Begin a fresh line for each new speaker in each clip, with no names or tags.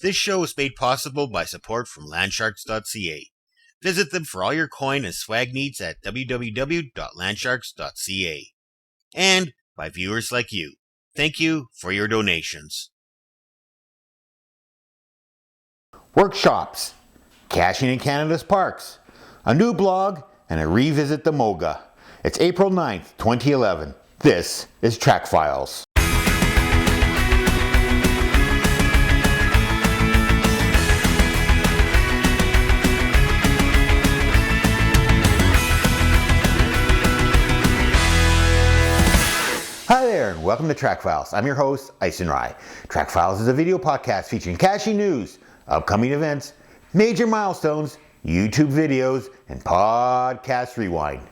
This show is made possible by support from landsharks.ca. Visit them for all your coin and swag needs at www.landsharks.ca. And by viewers like you. Thank you for your donations.
Workshops, caching in Canada's parks, a new blog, and a revisit the MOGA. It's April 9th, 2011. This is Trackfiles. Hi there, and welcome to Trackfiles. I'm your host, Ice and Rye. Trackfiles is a video podcast featuring caching news, upcoming events, major milestones, YouTube videos, and podcast rewind.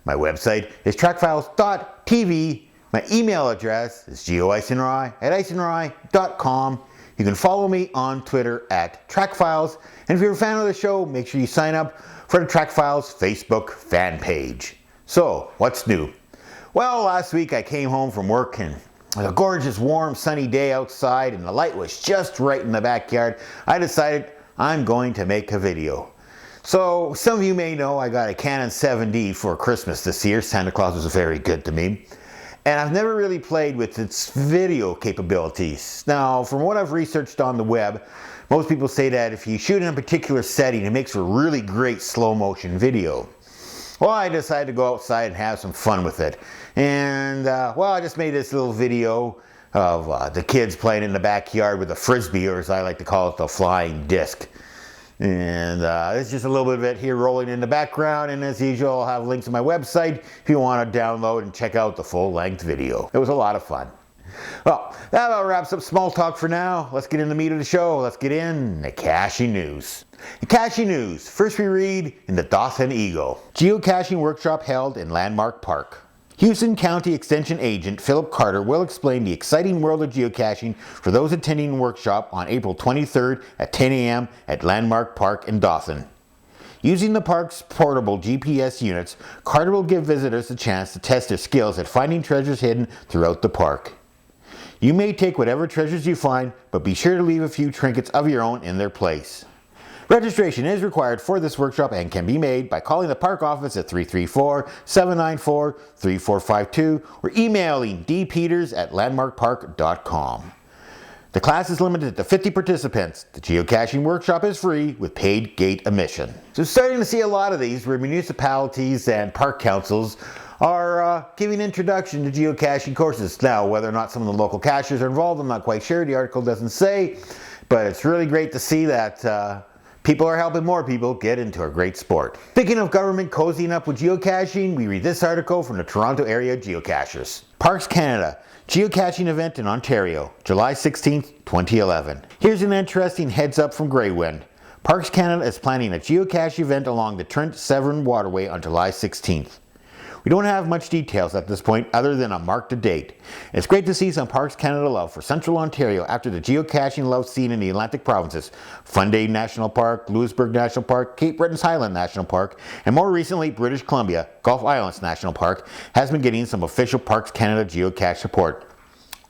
My website is trackfiles.tv. My email address is goiceandrye@iceandrye.com. You can follow me on Twitter at Trackfiles. And if you're a fan of the show, make sure you sign up for the Trackfiles Facebook fan page. So, what's new? Well, last week I came home from work and it was a gorgeous, warm, sunny day outside and the light was just right in the backyard. I decided I'm going to make a video. So, some of you may know I got a Canon 7D for Christmas this year. Santa Claus was very good to me. And I've never really played with its video capabilities. Now, from what I've researched on the web, most people say that if you shoot in a particular setting, it makes for really great slow motion video. Well, I decided to go outside and have some fun with it. And, I just made this little video of the kids playing in the backyard with a frisbee, or as I like to call it, the flying disc. And it's just a little bit of it here rolling in the background. And as usual, I'll have links to my website if you want to download and check out the full-length video. It was a lot of fun. Well, that about wraps up small talk for now. Let's get in the meat of the show. Let's get in the Cashy news. The Cashy news. First we read in the Dothan Eagle. Geocaching workshop held in Landmark Park. Houston County Extension Agent Philip Carter will explain the exciting world of geocaching for those attending the workshop on April 23rd at 10 a.m. at Landmark Park in Dothan. Using the park's portable GPS units, Carter will give visitors a chance to test their skills at finding treasures hidden throughout the park. You may take whatever treasures you find, but be sure to leave a few trinkets of your own in their place. Registration is required for this workshop and can be made by calling the park office at 334-794-3452 or emailing dpeters@landmarkpark.com. The class is limited to 50 participants. The geocaching workshop is free with paid gate admission. So starting to see a lot of these where municipalities and park councils are giving introduction to geocaching courses. Now, whether or not some of the local cachers are involved, I'm not quite sure. The article doesn't say, but it's really great to see that people are helping more people get into a great sport. Speaking of government cozying up with geocaching, we read this article from the Toronto area Geocachers. Parks Canada, geocaching event in Ontario, July 16th, 2011. Here's an interesting heads up from Greywind. Parks Canada is planning a geocache event along the Trent-Severn Waterway on July 16th. We don't have much details at this point other than a marked date. It's great to see some Parks Canada love for Central Ontario after the geocaching love seen in the Atlantic provinces. Funday National Park, Louisbourg National Park, Cape Breton's Highland National Park, and more recently British Columbia, Gulf Islands National Park has been getting some official Parks Canada geocache support.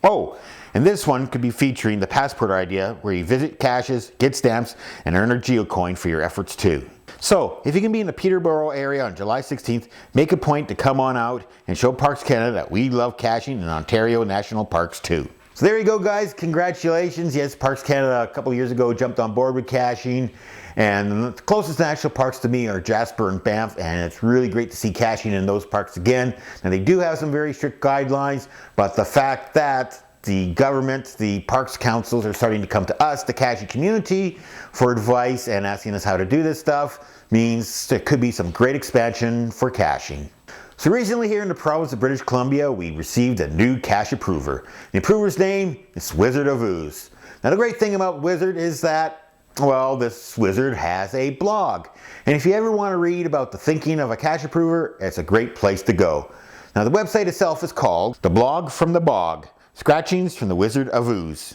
Oh, and this one could be featuring the passport idea where you visit caches, get stamps, and earn a geocoin for your efforts too. So, if you can be in the Peterborough area on July 16th, make a point to come on out and show Parks Canada that we love caching in Ontario National Parks too. So there you go guys, congratulations. Yes, Parks Canada a couple years ago jumped on board with caching, and the closest national parks to me are Jasper and Banff, and it's really great to see caching in those parks again. Now they do have some very strict guidelines, but the fact that the government, the parks councils are starting to come to us, the caching community, for advice and asking us how to do this stuff means there could be some great expansion for caching. So recently here in the province of British Columbia, we received a new cache approver. The approver's name is Wizard of Ooze. Now the great thing about Wizard is that, well, this wizard has a blog. And if you ever want to read about the thinking of a cache approver, it's a great place to go. Now the website itself is called The Blog from the Bog. Scratchings from the Wizard of Ooze.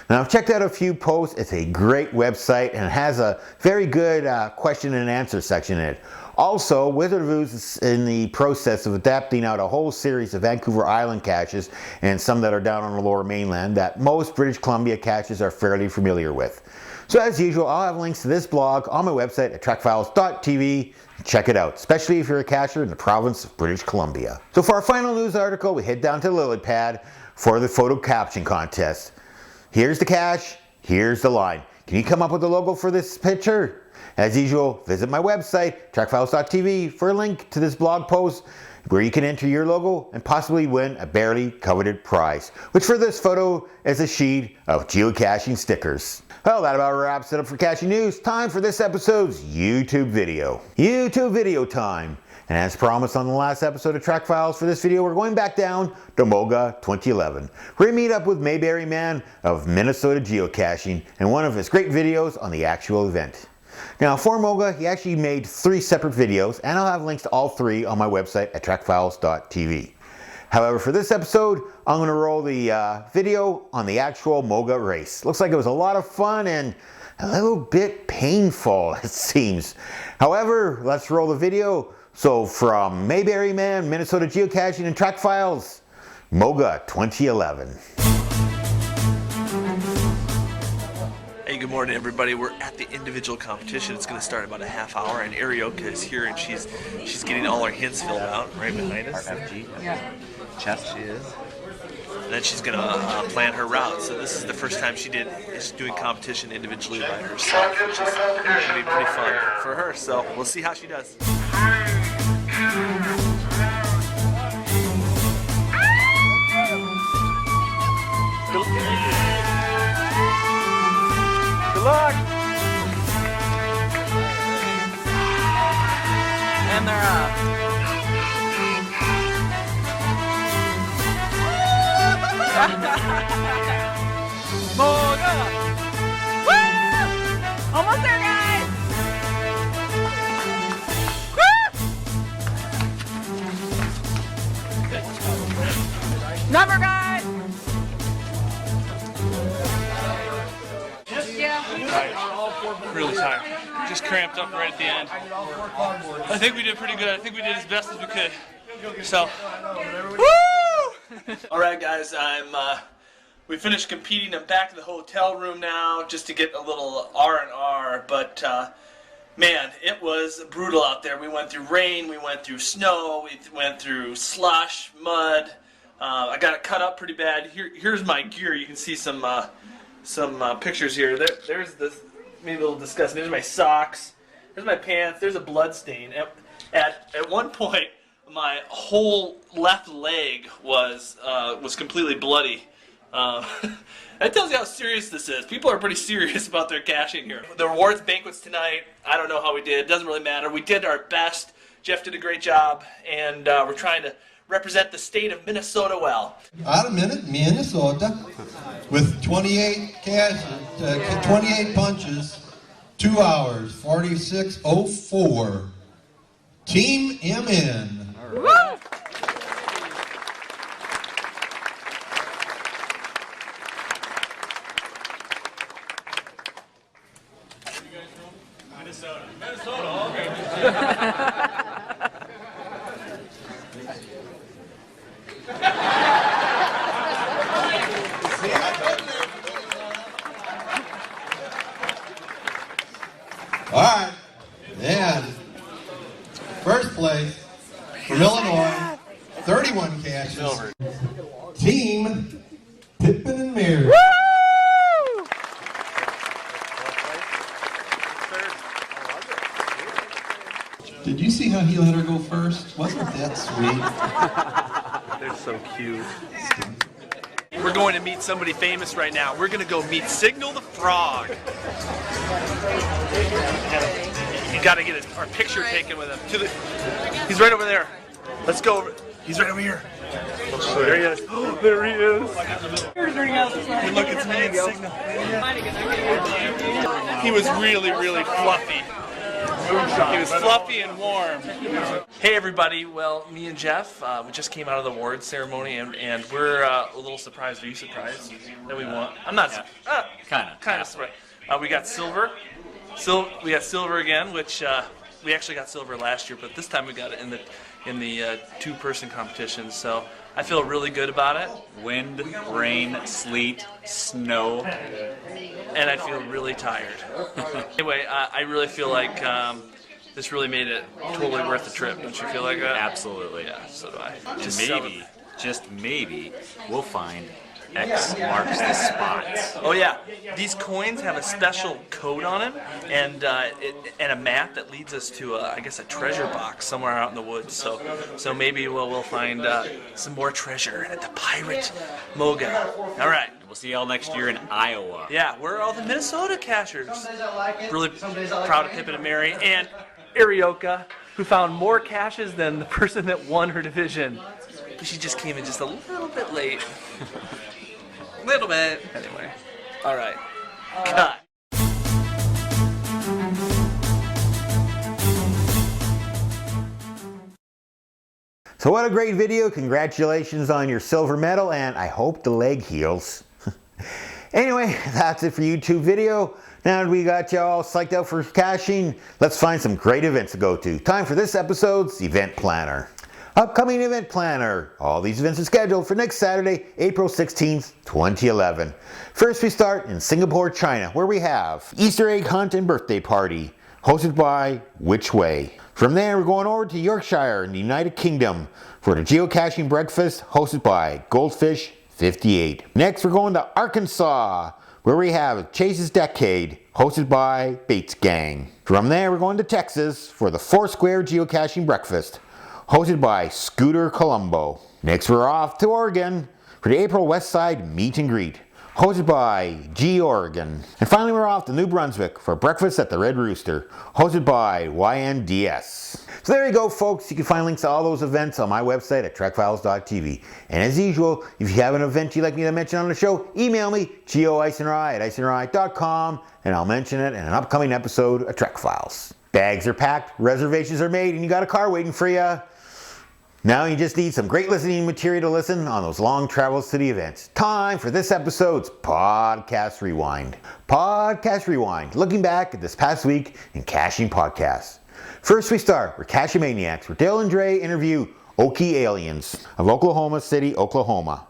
Now I've checked out a few posts. It's a great website and it has a very good question and answer section in it. Also, Wizard of Ooze is in the process of adapting out a whole series of Vancouver Island caches and some that are down on the lower mainland that most British Columbia caches are fairly familiar with. So as usual, I'll have links to this blog on my website at trackfiles.tv. Check it out, especially if you're a cacher in the province of British Columbia. So for our final news article, we head down to the lily pad for the photo caption contest. Here's the cache, here's the line. Can you come up with a logo for this picture? As usual, visit my website, trackfiles.tv, for a link to this blog post where you can enter your logo and possibly win a barely coveted prize, which for this photo is a sheet of geocaching stickers. Well, that about wraps it up for Cashy News. Time for this episode's YouTube video. YouTube video time. And as promised on the last episode of Trackfiles, for this video we're going back down to MOGA 2011. We're going to meet up with Mayberry Man of Minnesota Geocaching and one of his great videos on the actual event. Now for MOGA, he actually made 3 separate videos, and I'll have links to all 3 on my website at trackfiles.tv. However, for this episode, I'm going to roll the video on the actual MOGA race. Looks like it was a lot of fun and a little bit painful, it seems. However, let's roll the video. So from Mayberry Man, Minnesota Geocaching and Trackfiles, MOGA 2011.
Hey, good morning, everybody. We're at the individual competition. It's going to start in about a half hour, and Arioka is here, and she's getting all her hints filled out right behind us.
RFG. Yeah. Chest, she is.
And then she's going to plan her route. So this is the first time she's doing competition individually by herself, which is going to be pretty fun for her. So we'll see how she does. Good luck!
And they're up. MOGA! Woo! Almost there, guys! Woo! Number, guys!
Really tired. Just cramped up right at the end. I think we did pretty good. I think we did as best as we could. So, woo! All right, guys. We finished competing. I'm back in the hotel room now, just to get a little R&R. But man, it was brutal out there. We went through rain. We went through snow. We went through slush, mud. I got it cut up pretty bad. Here's my gear. You can see some pictures here. There's this. Maybe a little disgusting. There's my socks. There's my pants. There's a blood stain. At one point, my whole left leg was completely bloody. That tells you how serious this is. People are pretty serious about their caching here. The rewards banquets tonight. I don't know how we did. It doesn't really matter. We did our best. Jeff did a great job, and we're trying to represent the state of Minnesota well.
Out of Minnesota, with 28 caches, 28 punches, 2 hours, 46:04. Team MN.
Woo!
All right, and first place from Illinois, 31 caches. Team Pippin and Mary.
Woo!
Did you see how he let her go first? Wasn't that sweet?
They're so cute. We're going to meet somebody famous right now. We're going to go meet Signal the Frog. You got to get our picture taken with him. He's right over there. Let's go over. He's right over here. There he is. Oh, there he is. Hey, look, it's me and Signal. He was really, really fluffy. He was fluffy and warm. Hey everybody, well, me and Jeff, we just came out of the awards ceremony, and we're a little surprised. Are you surprised that we won? I'm not. Kind of surprised. We got silver. We got silver again, which we actually got silver last year, but this time we got it in the two-person competition. So I feel really good about it.
Wind, rain, sleet, snow.
And I feel really tired. Anyway, I really feel like this really made it totally worth the trip. Don't you feel like that?
Absolutely.
Yeah, so do I.
Just maybe, we'll find X marks the spot.
Oh yeah, these coins have a special code on them, and a map that leads us to I guess a treasure box somewhere out in the woods. So maybe we'll find some more treasure at the pirate MOGA. All right.
We'll see y'all next year in Iowa.
Yeah, we're all the Minnesota cachers. Really proud of Pippin and Mary and Arioka, who found more caches than the person that won her division. But she just came in just a little bit late. Little bit. Anyway. All right. Cut.
So what a great video. Congratulations on your silver medal, and I hope the leg heals. Anyway, that's it for YouTube video. Now that we got you all psyched out for caching, let's find some great events to go to. Time for this episode's event planner. Upcoming event planner. All these events are scheduled for next Saturday, April 16th, 2011. First we start in Singapore, China, where we have Easter egg hunt and birthday party, hosted by Which Way. From there we're going over to Yorkshire in the United Kingdom for the geocaching breakfast, hosted by Goldfish 58. Next we're going to Arkansas, where we have Chase's Decade, hosted by Bates Gang. From there we're going to Texas for the Foursquare Geocaching Breakfast, hosted by Scooter Colombo. Next we're off to Oregon for the April West Side Meet and Greet, hosted by G Oregon. And finally we're off to New Brunswick for Breakfast at the Red Rooster, hosted by YNDS. So there you go folks, you can find links to all those events on my website at trackfiles.tv. And as usual, if you have an event you'd like me to mention on the show, email me, geoicenry@icenry.com, and I'll mention it in an upcoming episode of Trackfiles. Bags are packed, reservations are made, and you got a car waiting for you. Now you just need some great listening material to listen on those long travels to the events. Time for this episode's Podcast Rewind. Podcast Rewind, looking back at this past week in caching podcasts. First we start with Caching Maniacs, where Dale and Dre interview Okie Aliens of Oklahoma City, Oklahoma.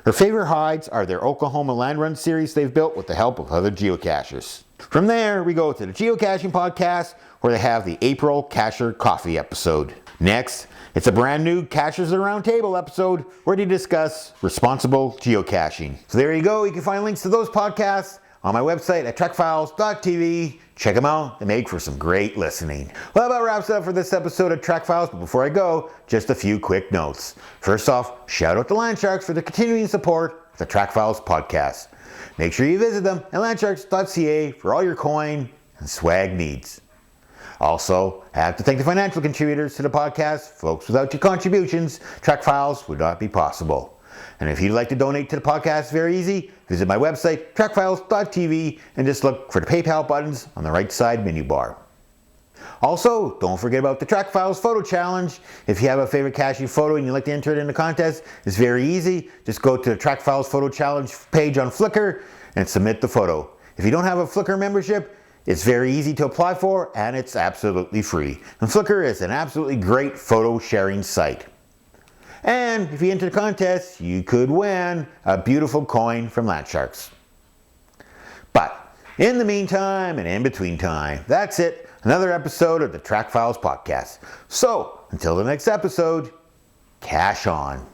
Her favorite hides are their Oklahoma Land Run series they've built with the help of other geocachers. From there we go to the Geocaching podcast, where they have the April Cacher Coffee episode. Next, it's a brand new Cachers at a Round Table episode where they discuss responsible geocaching. So there you go, you can find links to those podcasts on my website at trackfiles.tv. Check them out, they make for some great listening. Well, that about wraps it up for this episode of Trackfiles, but before I go, just a few quick notes. First off, shout out to Landsharks for the continuing support of the Trackfiles podcast. Make sure you visit them at landsharks.ca for all your coin and swag needs. Also, I have to thank the financial contributors to the podcast. Folks, without your contributions, Trackfiles would not be possible. And if you'd like to donate to the podcast, it's very easy. Visit my website, trackfiles.tv, and just look for the PayPal buttons on the right side menu bar. Also, don't forget about the Trackfiles Photo Challenge. If you have a favorite caching photo and you'd like to enter it in the contest, it's very easy. Just go to the Trackfiles Photo Challenge page on Flickr and submit the photo. If you don't have a Flickr membership, it's very easy to apply for, and it's absolutely free. And Flickr is an absolutely great photo sharing site. And if you enter the contest, you could win a beautiful coin from Landsharks. But in the meantime and in between time, that's it. Another episode of the Trackfiles podcast. So until the next episode, cache on.